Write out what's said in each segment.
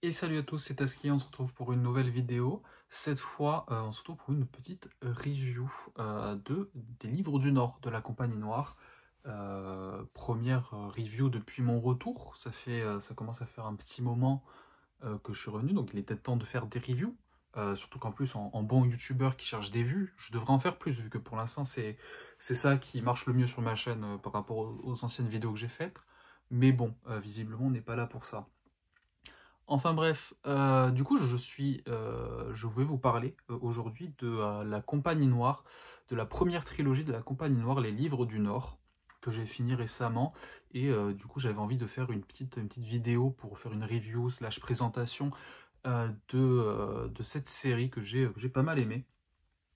Et salut à tous, c'est Taski, on se retrouve pour une nouvelle vidéo. Cette fois, on se retrouve pour une petite review des Livres du Nord de la Compagnie Noire. Première review depuis mon retour. Ça commence à faire un petit moment que je suis revenu, donc il est peut-être temps de faire des reviews. Surtout qu'en plus, en bon youtubeur qui cherche des vues, je devrais en faire plus, vu que pour l'instant, c'est ça qui marche le mieux sur ma chaîne par rapport aux anciennes vidéos que j'ai faites. Mais bon, visiblement, on n'est pas là pour ça. Enfin bref, du coup, je voulais vous parler aujourd'hui de la Compagnie Noire, de la première trilogie de la Compagnie Noire, Les Livres du Nord, que j'ai fini récemment. Et du coup, j'avais envie de faire une petite vidéo pour faire une review slash présentation de cette série que j'ai pas mal aimée.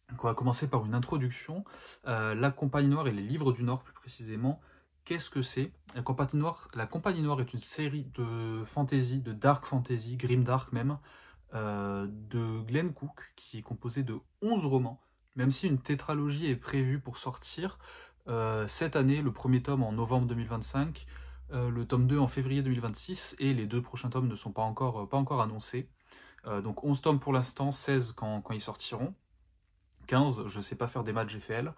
Donc on va commencer par une introduction. La Compagnie Noire et les Livres du Nord, plus précisément, qu'est-ce que c'est? La Compagnie Noire est une série de fantasy, de dark fantasy, grimdark même, de Glenn Cook, qui est composée de 11 romans, même si une tétralogie est prévue pour sortir cette année, le premier tome en novembre 2025, le tome 2 en février 2026, et les deux prochains tomes ne sont pas encore annoncés. Donc 11 tomes pour l'instant, 16 quand ils sortiront. 15, je sais pas faire des maths GFL,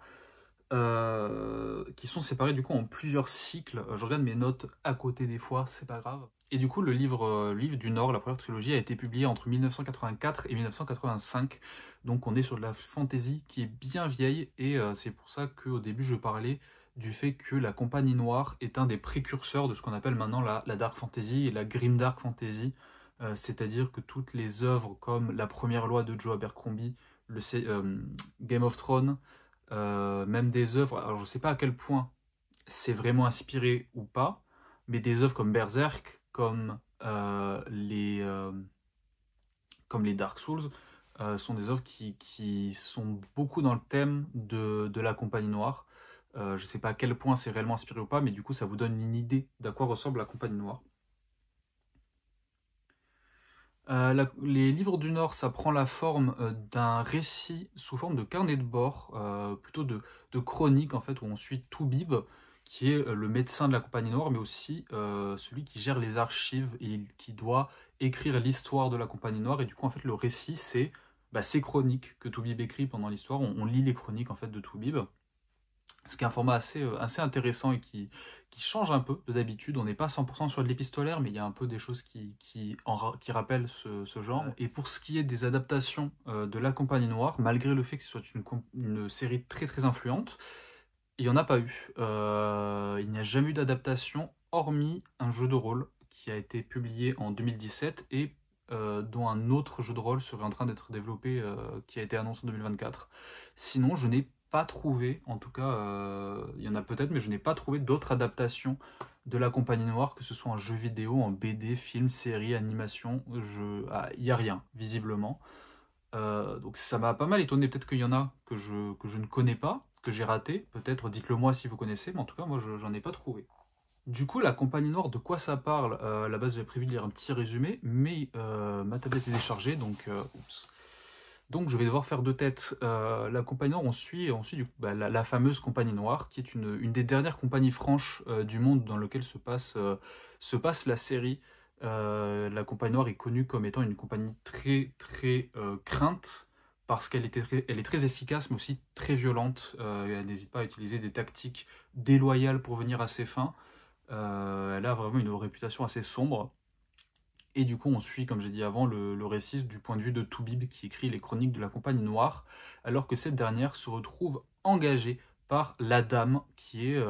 qui sont séparés du coup en plusieurs cycles. Je regarde mes notes à côté des fois, c'est pas grave. Et du coup, le livre du Nord, la première trilogie, a été publié entre 1984 et 1985. Donc on est sur de la fantasy qui est bien vieille, et c'est pour ça qu'au début je parlais du fait que la Compagnie Noire est un des précurseurs de ce qu'on appelle maintenant la dark fantasy et la grim dark fantasy. C'est-à-dire que toutes les œuvres comme La Première Loi de Joe Abercrombie, Game of Thrones, même des œuvres, alors je ne sais pas à quel point c'est vraiment inspiré ou pas, mais des œuvres comme Berserk, comme les Dark Souls, sont des œuvres qui sont beaucoup dans le thème de la Compagnie Noire. Je ne sais pas à quel point c'est réellement inspiré ou pas, mais du coup ça vous donne une idée d'à quoi ressemble la Compagnie Noire. Les livres du Nord, ça prend la forme d'un récit sous forme de carnet de bord, plutôt de chronique en fait, où on suit Toubib, qui est le médecin de la Compagnie Noire, mais aussi celui qui gère les archives et qui doit écrire l'histoire de la Compagnie Noire. Et du coup, en fait, le récit, c'est ces chroniques que Toubib écrit pendant l'histoire. On lit les chroniques en fait de Toubib, ce qui est un format assez intéressant et qui change un peu de d'habitude. On n'est pas 100% sur de l'épistolaire, mais il y a un peu des choses qui rappellent ce genre. Et pour ce qui est des adaptations de La Compagnie Noire, malgré le fait que ce soit une série très très influente, il n'y en a pas eu. Il n'y a jamais eu d'adaptation, hormis un jeu de rôle qui a été publié en 2017 et dont un autre jeu de rôle serait en train d'être développé, qui a été annoncé en 2024. Sinon, je n'ai pas trouvé, en tout cas, il y en a peut-être, mais je n'ai pas trouvé d'autres adaptations de La Compagnie Noire, que ce soit en jeu vidéo, en BD, film, série, animation. Il n'y a rien, visiblement. Donc ça m'a pas mal étonné, peut-être qu'il y en a que je ne connais pas, que j'ai raté, peut-être dites-le moi si vous connaissez, mais en tout cas moi j'en ai pas trouvé. Du coup, la Compagnie Noire, de quoi ça parle? À la base, j'avais prévu de lire un petit résumé, mais ma tablette est déchargée, donc, oups. Donc je vais devoir faire deux têtes. La Compagnie Noire, on suit du coup, la fameuse Compagnie Noire, qui est une des dernières compagnies franches du monde dans lequel se passe la série. La Compagnie Noire est connue comme étant une compagnie très très crainte, parce elle est très efficace, mais aussi très violente. Elle n'hésite pas à utiliser des tactiques déloyales pour venir à ses fins. Elle a vraiment une réputation assez sombre. Et du coup, on suit, comme j'ai dit avant, le récit du point de vue de Toubib, qui écrit les chroniques de la Compagnie Noire, alors que cette dernière se retrouve engagée par la Dame, qui est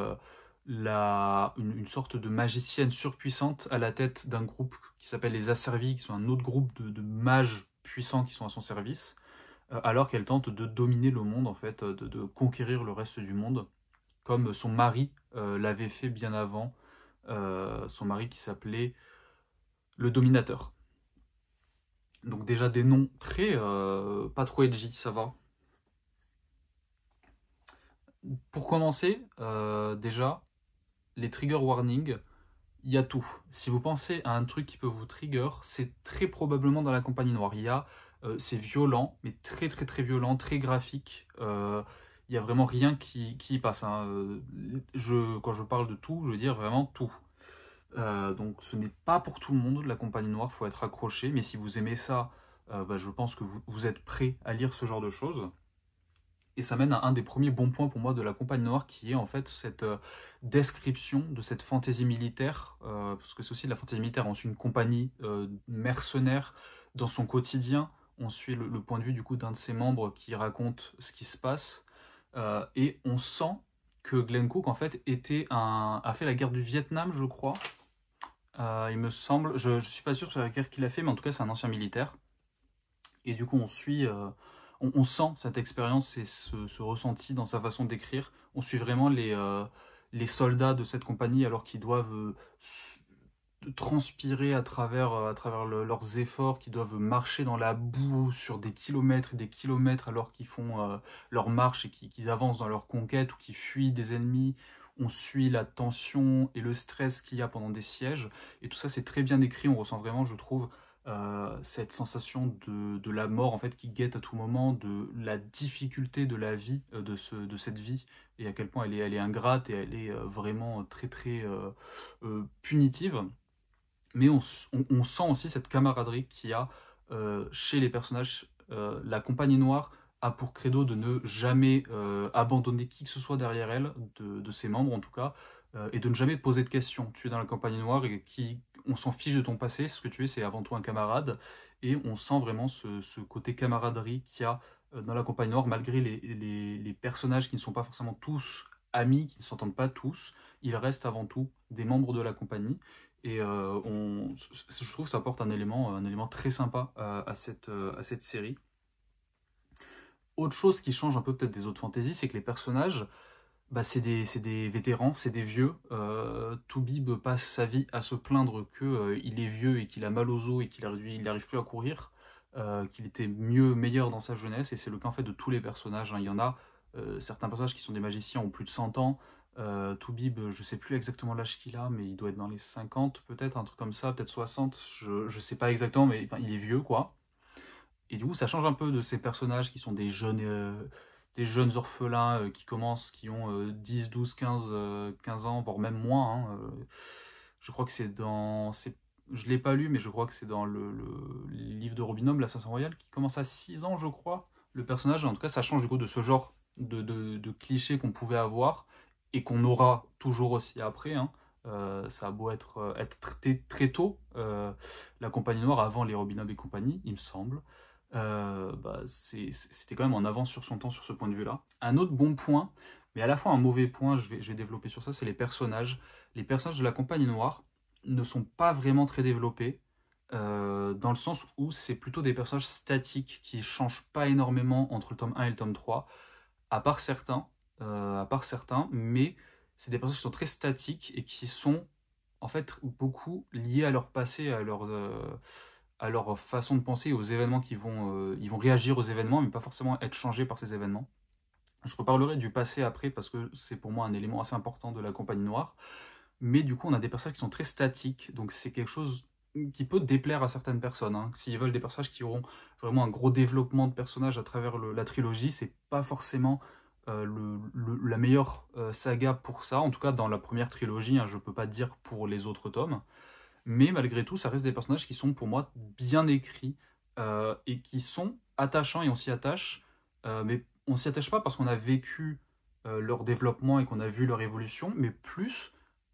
une sorte de magicienne surpuissante à la tête d'un groupe qui s'appelle les Asservis, qui sont un autre groupe de mages puissants qui sont à son service, alors qu'elle tente de dominer le monde, en fait, de conquérir le reste du monde, comme son mari l'avait fait bien avant, son mari qui s'appelait le Dominateur. Donc déjà des noms très pas trop edgy, ça va. Pour commencer, déjà, les trigger warnings, il y a tout. Si vous pensez à un truc qui peut vous trigger, c'est très probablement dans la Compagnie Noire. C'est violent, mais très très très violent, très graphique. Il y a vraiment rien qui y passe, hein. Quand je parle de tout, je veux dire vraiment tout. Donc ce n'est pas pour tout le monde, la Compagnie Noire, il faut être accroché, mais si vous aimez ça, je pense que vous êtes prêt à lire ce genre de choses. Et ça mène à un des premiers bons points pour moi de la Compagnie Noire, qui est en fait cette description de cette fantaisie militaire, parce que c'est aussi de la fantaisie militaire. On suit une compagnie mercenaire dans son quotidien, on suit le point de vue du coup d'un de ses membres qui raconte ce qui se passe, et on sent que Glenn Cook en fait a fait la guerre du Vietnam, je crois. Il me semble, je suis pas sûr sur la guerre qu'il a fait, mais en tout cas c'est un ancien militaire. Et du coup, on sent cette expérience et ce ressenti dans sa façon d'écrire. On suit vraiment les soldats de cette compagnie alors qu'ils doivent transpirer à travers leurs efforts, qui doivent marcher dans la boue sur des kilomètres et des kilomètres alors qu'ils font leur marche et qu'ils avancent dans leur conquête ou qu'ils fuient des ennemis. On suit la tension et le stress qu'il y a pendant des sièges. Et tout ça, c'est très bien écrit. On ressent vraiment, je trouve, cette sensation de la mort en fait qui guette à tout moment, de la difficulté de la vie, de cette vie, et à quel point elle est ingrate et elle est vraiment très très punitive. Mais on sent aussi cette camaraderie qu'il y a chez les personnages. La Compagnie Noire a pour credo de ne jamais abandonner qui que ce soit derrière elle, de ses membres en tout cas, et de ne jamais poser de questions. Tu es dans la Compagnie Noire et on s'en fiche de ton passé, ce que tu es, c'est avant tout un camarade, et on sent vraiment ce côté camaraderie qu'il y a dans la Compagnie Noire, malgré les personnages qui ne sont pas forcément tous amis, qui ne s'entendent pas tous, ils restent avant tout des membres de la compagnie. Et je trouve que ça apporte un élément très sympa à cette série. Autre chose qui change un peu peut-être des autres fantaisies, c'est que les personnages, c'est des vétérans, c'est des vieux. Toubib passe sa vie à se plaindre qu'il est vieux et qu'il a mal aux os et qu'il n'arrive plus à courir, qu'il était meilleur dans sa jeunesse, et c'est le cas en fait de tous les personnages, hein. Il y en a certains personnages qui sont des magiciens ont plus de 100 ans. Toubib, je sais plus exactement l'âge qu'il a, mais il doit être dans les 50 peut-être, un truc comme ça, peut-être 60, je sais pas exactement, mais enfin, il est vieux quoi. Et du coup, ça change un peu de ces personnages qui sont des jeunes orphelins qui ont 10, 12, 15 ans, voire même moins, hein. Je crois que je l'ai pas lu, mais je crois que c'est dans le livre de Robin Hood, l'Assassin Royal, qui commence à 6 ans, je crois, le personnage. En tout cas, ça change du coup de ce genre de clichés qu'on pouvait avoir et qu'on aura toujours aussi après, hein. Ça a beau être très, très tôt, la Compagnie Noire, avant les Robin Hood et compagnie, il me semble. C'était quand même en avance sur son temps sur ce point de vue-là. Un autre bon point, mais à la fois un mauvais point, je vais développer sur ça, c'est les personnages. Les personnages de la Compagnie Noire ne sont pas vraiment très développés, dans le sens où c'est plutôt des personnages statiques qui changent pas énormément entre le tome 1 et le tome 3, à part certains, mais c'est des personnages qui sont très statiques et qui sont en fait beaucoup liés à leur passé, à leur façon de penser, aux événements ils vont réagir aux événements, mais pas forcément être changés par ces événements. Je reparlerai du passé après parce que c'est pour moi un élément assez important de la Compagnie Noire. Mais du coup, on a des personnages qui sont très statiques, donc c'est quelque chose qui peut déplaire à certaines personnes, hein. S'ils veulent des personnages qui auront vraiment un gros développement de personnages à travers la trilogie, c'est pas forcément la meilleure saga pour ça. En tout cas, dans la première trilogie, hein, je peux pas dire pour les autres tomes. Mais malgré tout, ça reste des personnages qui sont pour moi bien écrits et qui sont attachants, et on s'y attache. Mais on s'y attache pas parce qu'on a vécu leur développement et qu'on a vu leur évolution, mais plus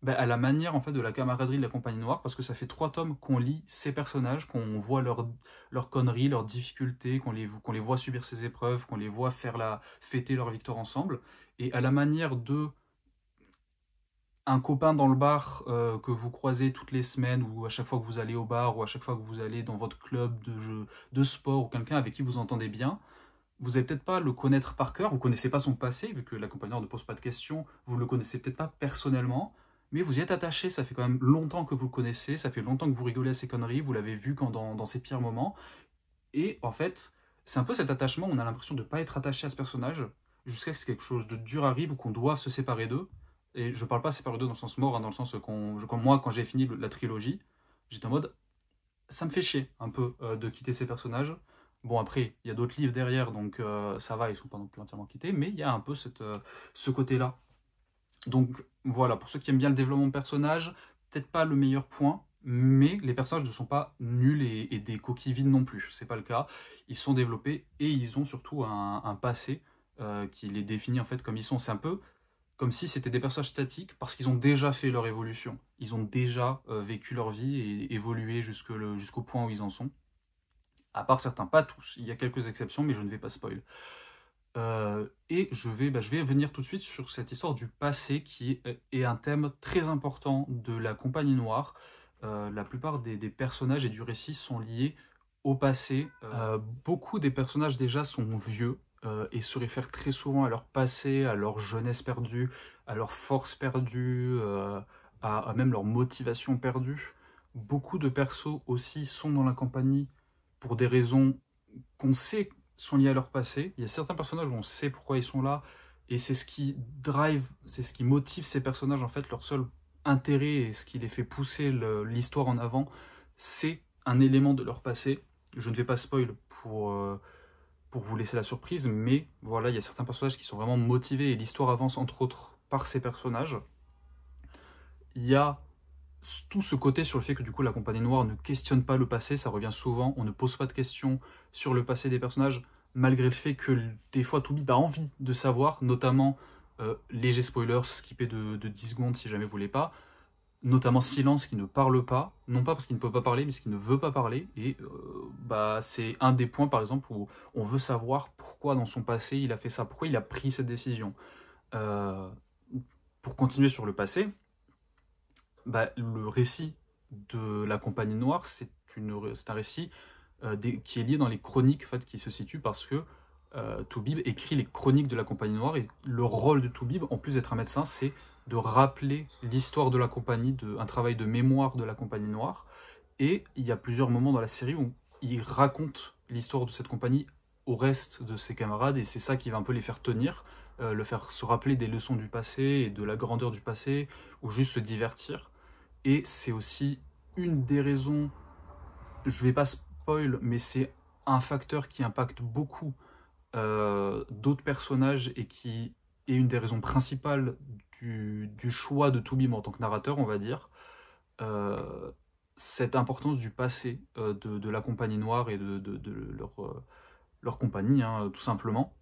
à la manière en fait de la camaraderie de la Compagnie Noire, parce que ça fait 3 tomes qu'on lit ces personnages, qu'on voit leurs conneries, leurs difficultés, qu'on les voit subir ces épreuves, qu'on les voit fêter leur victoire ensemble, et à la manière de un copain dans le bar que vous croisez toutes les semaines, ou à chaque fois que vous allez au bar, ou à chaque fois que vous allez dans votre club de sport, ou quelqu'un avec qui vous entendez bien. Vous n'allez peut-être pas le connaître par cœur, vous ne connaissez pas son passé, vu que l'accompagnant ne pose pas de questions, vous ne le connaissez peut-être pas personnellement, mais vous y êtes attaché, ça fait quand même longtemps que vous le connaissez, ça fait longtemps que vous rigolez à ses conneries, vous l'avez vu dans ses pires moments, et en fait, c'est un peu cet attachement, on a l'impression de ne pas être attaché à ce personnage, jusqu'à ce que quelque chose de dur arrive ou qu'on doive se séparer d'eux. Et je parle pas séparer d'eux dans le sens mort, hein, dans le sens comme moi, quand j'ai fini la trilogie, j'étais en mode, ça me fait chier un peu de quitter ces personnages. Bon, après, il y a d'autres livres derrière, donc ça va, ils sont pas non plus entièrement quittés, mais il y a un peu ce côté-là. Donc voilà, pour ceux qui aiment bien le développement de personnages, peut-être pas le meilleur point, mais les personnages ne sont pas nuls et des coquilles vides non plus. C'est pas le cas. Ils sont développés et ils ont surtout un passé qui les définit en fait comme ils sont. C'est un peu comme si c'était des personnages statiques parce qu'ils ont déjà fait leur évolution. Ils ont déjà vécu leur vie et évolué jusqu'au point où ils en sont. À part certains, pas tous. Il y a quelques exceptions, mais je ne vais pas spoil. Et je vais venir tout de suite sur cette histoire du passé qui est un thème très important de la Compagnie Noire. La plupart des personnages et du récit sont liés au passé. Beaucoup des personnages déjà sont vieux et se réfèrent très souvent à leur passé, à leur jeunesse perdue, à leur force perdue, à même leur motivation perdue. Beaucoup de persos aussi sont dans la compagnie pour des raisons qu'on sait sont liés à leur passé. Il y a certains personnages où on sait pourquoi ils sont là, et c'est ce qui drive, c'est ce qui motive ces personnages, en fait, leur seul intérêt et ce qui les fait pousser l'histoire en avant, c'est un élément de leur passé. Je ne vais pas spoil pour vous laisser la surprise, mais voilà, il y a certains personnages qui sont vraiment motivés, et l'histoire avance entre autres par ces personnages. Il y a tout ce côté sur le fait que du coup la Compagnie Noire ne questionne pas le passé, ça revient souvent, on ne pose pas de questions sur le passé des personnages, malgré le fait que des fois Toubib a envie de savoir, notamment léger spoilers, skippé de 10 secondes si jamais vous voulez pas, notamment Silence qui ne parle pas, non pas parce qu'il ne peut pas parler, mais parce qu'il ne veut pas parler, et c'est un des points par exemple où on veut savoir pourquoi dans son passé il a fait ça, pourquoi il a pris cette décision. Pour continuer sur le passé, le récit de la Compagnie Noire, c'est un récit qui est lié dans les chroniques en fait, qui se situent parce que Toubib écrit les chroniques de la Compagnie Noire et le rôle de Toubib, en plus d'être un médecin, c'est de rappeler l'histoire de la compagnie, un travail de mémoire de la Compagnie Noire. Et il y a plusieurs moments dans la série où il raconte l'histoire de cette compagnie au reste de ses camarades et c'est ça qui va un peu les faire tenir, le faire se rappeler des leçons du passé et de la grandeur du passé ou juste se divertir. Et c'est aussi une des raisons, je vais pas spoil, mais c'est un facteur qui impacte beaucoup d'autres personnages et qui est une des raisons principales du choix de Toubib en tant que narrateur, on va dire. Cette importance du passé de la Compagnie Noire et de leur compagnie, hein, tout simplement.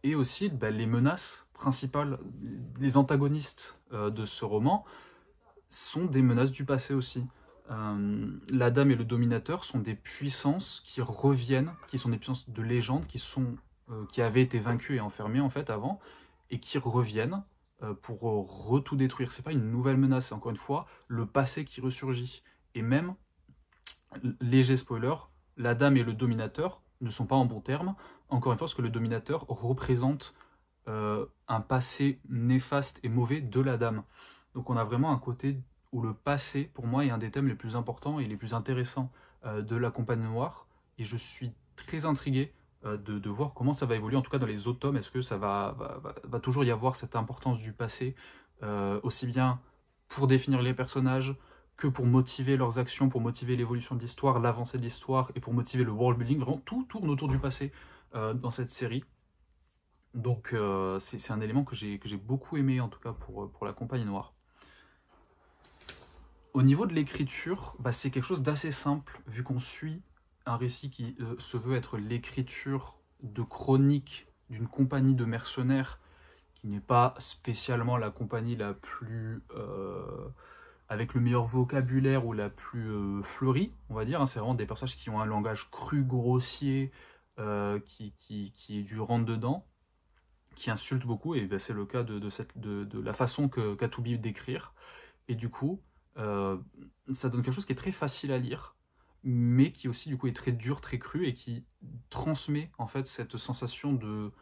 Et aussi les menaces principales, les antagonistes de ce roman sont des menaces du passé aussi. La Dame et le Dominateur sont des puissances qui reviennent, qui sont des puissances de légende, qui avaient été vaincues et enfermées en fait avant, et qui reviennent pour tout détruire. C'est pas une nouvelle menace, c'est encore une fois le passé qui ressurgit. Et même, léger spoiler, la Dame et le Dominateur ne sont pas en bons termes, encore une fois parce que le Dominateur représente un passé néfaste et mauvais de la Dame. Donc on a vraiment un côté où le passé, pour moi, est un des thèmes les plus importants et les plus intéressants de la Compagnie Noire. Et je suis très intrigué de voir comment ça va évoluer, en tout cas dans les autres tomes. Est-ce que ça va toujours y avoir cette importance du passé, aussi bien pour définir les personnages que pour motiver leurs actions, pour motiver l'évolution de l'histoire, l'avancée de l'histoire et pour motiver le world building. Vraiment, tout tourne autour du passé dans cette série. Donc c'est un élément que j'ai beaucoup aimé, en tout cas pour la Compagnie Noire. Au niveau de l'écriture, c'est quelque chose d'assez simple, vu qu'on suit un récit qui se veut être l'écriture de chronique d'une compagnie de mercenaires, qui n'est pas spécialement la compagnie la plus... avec le meilleur vocabulaire ou la plus fleurie, on va dire. Hein. C'est vraiment des personnages qui ont un langage cru, grossier, qui est du rentre-dedans, qui insulte beaucoup, et c'est le cas de la façon qu'a Toubib d'écrire. Et du coup, ça donne quelque chose qui est très facile à lire, mais qui aussi du coup est très dur, très cru, et qui transmet en fait cette sensation de...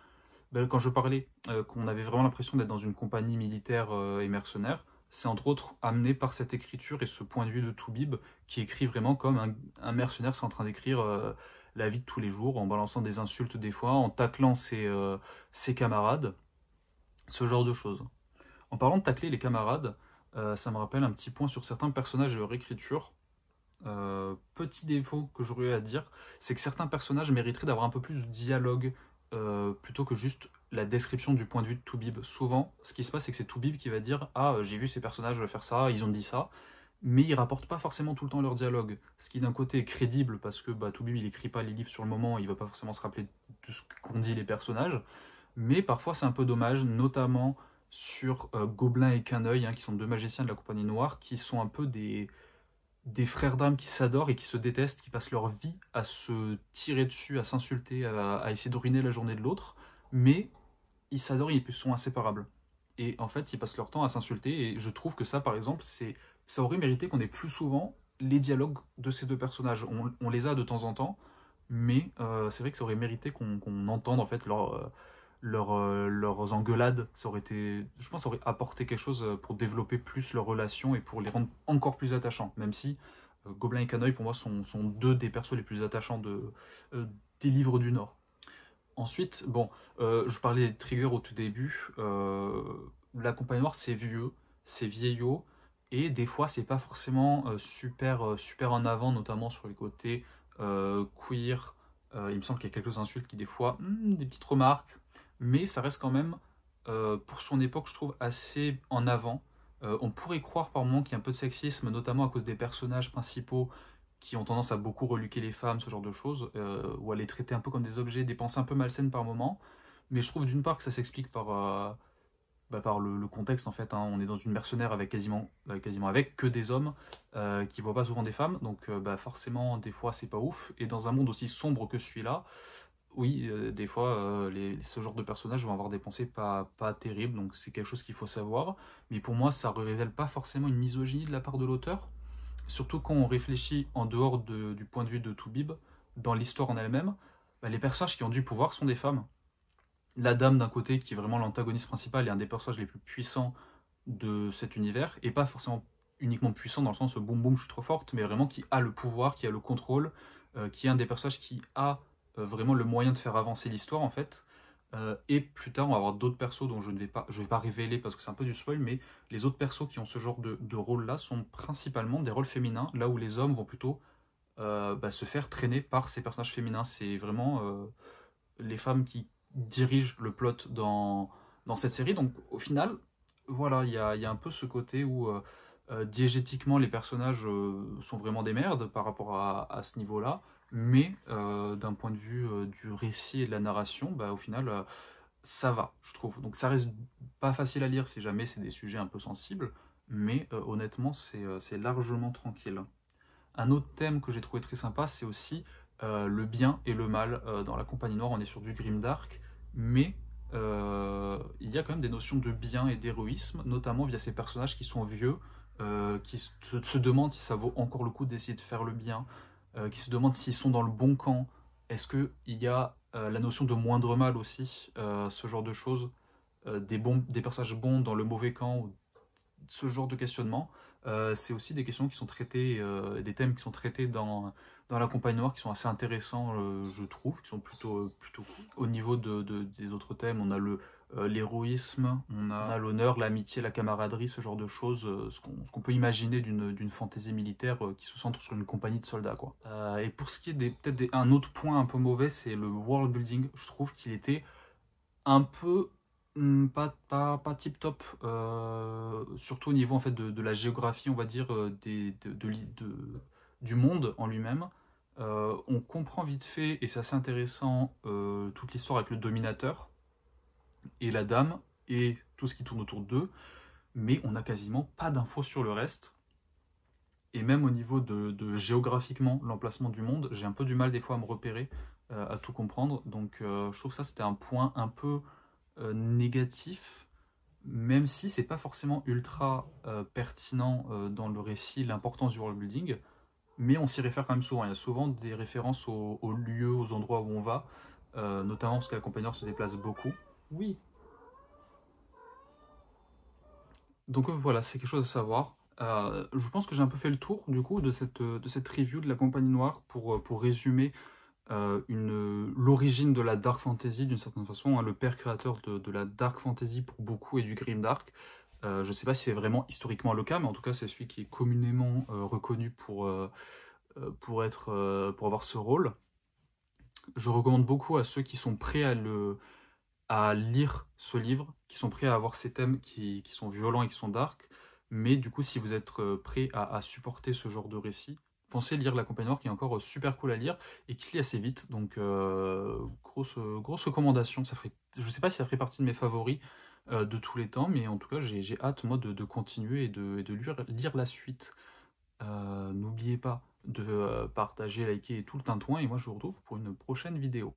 quand je parlais qu'on avait vraiment l'impression d'être dans une compagnie militaire et mercenaire, c'est entre autres amené par cette écriture et ce point de vue de Toubib, qui écrit vraiment comme un mercenaire, c'est en train d'écrire la vie de tous les jours, en balançant des insultes des fois, en taclant ses camarades, ce genre de choses. En parlant de tacler les camarades, ça me rappelle un petit point sur certains personnages et leur écriture. Petit défaut que j'aurais à dire, c'est que certains personnages mériteraient d'avoir un peu plus de dialogue plutôt que juste la description du point de vue de Toubib. Souvent, ce qui se passe, c'est que c'est Toubib qui va dire « Ah, j'ai vu ces personnages faire ça, ils ont dit ça », mais ils rapportent pas forcément tout le temps leur dialogue. Ce qui d'un côté est crédible, parce que Toubib, il écrit pas les livres sur le moment, il va pas forcément se rappeler de ce qu'ont dit les personnages, mais parfois c'est un peu dommage, notamment sur Gobelin et Quineuil, qui sont deux magiciens de la Compagnie Noire, qui sont un peu des frères d'âme qui s'adorent et qui se détestent, qui passent leur vie à se tirer dessus, à s'insulter, à essayer de ruiner la journée de l'autre, mais ils s'adorent et ils sont inséparables. Et en fait, ils passent leur temps à s'insulter, et je trouve que ça, par exemple, ça aurait mérité qu'on ait plus souvent les dialogues de ces deux personnages. On les a de temps en temps, mais c'est vrai que ça aurait mérité qu'on entende en fait leurs engueulades. Ça aurait été, je pense, ça aurait apporté quelque chose pour développer plus leurs relations et pour les rendre encore plus attachants. Même si Gobelin et Quineuil, pour moi, sont deux des persos les plus attachants des livres du Nord. Ensuite, bon, je parlais des triggers au tout début. La Compagnie Noire, c'est vieux, c'est vieillot, et des fois, c'est pas forcément super en avant, notamment sur les côtés queer. Il me semble qu'il y a quelques insultes qui, des fois, des petites remarques, mais ça reste quand même, pour son époque, je trouve, assez en avant. On pourrait croire par moments qu'il y a un peu de sexisme, notamment à cause des personnages principaux qui ont tendance à beaucoup reluquer les femmes, ce genre de choses, ou à les traiter un peu comme des objets, des pensées un peu malsaines par moments. Mais je trouve d'une part que ça s'explique par le contexte en fait. On est dans une mercenaire avec quasiment avec que des hommes qui voient pas souvent des femmes, donc forcément des fois c'est pas ouf. Et dans un monde aussi sombre que celui-là, oui, des fois ce genre de personnages vont avoir des pensées pas terribles, donc c'est quelque chose qu'il faut savoir. Mais pour moi, ça ne révèle pas forcément une misogynie de la part de l'auteur. Surtout quand on réfléchit en dehors du point de vue de Toubib, dans l'histoire en elle-même, les personnages qui ont du pouvoir sont des femmes. La dame d'un côté, qui est vraiment l'antagoniste principal et un des personnages les plus puissants de cet univers, et pas forcément uniquement puissant dans le sens boum boum je suis trop forte, mais vraiment qui a le pouvoir, qui a le contrôle, qui est un des personnages qui a vraiment le moyen de faire avancer l'histoire en fait. Et plus tard, on va avoir d'autres persos dont je vais pas révéler parce que c'est un peu du spoil, mais les autres persos qui ont ce genre de rôle-là sont principalement des rôles féminins, là où les hommes vont plutôt se faire traîner par ces personnages féminins. C'est vraiment les femmes qui dirigent le plot dans cette série. Donc au final, voilà, il y a un peu ce côté où diégétiquement les personnages sont vraiment des merdes par rapport à ce niveau-là, mais d'un point de vue du récit et de la narration, au final, ça va, je trouve. Donc ça reste pas facile à lire si jamais c'est des sujets un peu sensibles, mais honnêtement, c'est largement tranquille. Un autre thème que j'ai trouvé très sympa, c'est aussi le bien et le mal dans la Compagnie Noire. On est sur du grimdark, mais il y a quand même des notions de bien et d'héroïsme, notamment via ces personnages qui sont vieux, qui se demandent si ça vaut encore le coup d'essayer de faire le bien, qui se demandent s'ils sont dans le bon camp. Est-ce qu'il y a la notion de moindre mal aussi, ce genre de choses, des personnages bons dans le mauvais camp, ou ce genre de questionnement. C'est aussi des questions qui sont traitées, des thèmes qui sont traités dans la Compagnie Noire qui sont assez intéressants, je trouve, qui sont plutôt cool. Au niveau des autres thèmes, on a l'héroïsme, on a l'honneur, l'amitié, la camaraderie, ce genre de choses, ce qu'on peut imaginer d'une fantaisie militaire qui se centre sur une compagnie de soldats, quoi. Et pour ce qui est un autre point un peu mauvais, c'est le world building. Je trouve qu'il était un peu pas tip top, surtout au niveau en fait de la géographie, on va dire, du monde en lui-même. On comprend vite fait, et c'est assez intéressant, toute l'histoire avec le dominateur et la dame et tout ce qui tourne autour d'eux, mais on n'a quasiment pas d'infos sur le reste. Et même au niveau de géographiquement l'emplacement du monde, j'ai un peu du mal des fois à me repérer, à tout comprendre. Donc je trouve ça c'était un point un peu négatif, même si c'est pas forcément ultra pertinent dans le récit, l'importance du world building, mais on s'y réfère quand même souvent. Il y a souvent des références aux lieux, aux endroits où on va, notamment parce que la Compagnie Noire se déplace beaucoup. Oui. Donc voilà, c'est quelque chose à savoir. Je pense que j'ai un peu fait le tour du coup de cette review de la Compagnie Noire pour résumer l'origine de la dark fantasy d'une certaine façon, le père créateur de la dark fantasy pour beaucoup et du grimdark. Je ne sais pas si c'est vraiment historiquement le cas, mais en tout cas c'est celui qui est communément reconnu pour avoir ce rôle. Je recommande beaucoup à ceux qui sont prêts à à lire ce livre, qui sont prêts à avoir ces thèmes qui sont violents et qui sont dark. Mais du coup, si vous êtes prêt à supporter ce genre de récit, foncez lire La Compagne Noire, qui est encore super cool à lire et qui se lit assez vite. Donc, grosse recommandation. Je sais pas si ça ferait partie de mes favoris de tous les temps, mais en tout cas, j'ai hâte, moi, de continuer et de lire la suite. N'oubliez pas de partager, liker et tout le tintouin, et moi je vous retrouve pour une prochaine vidéo.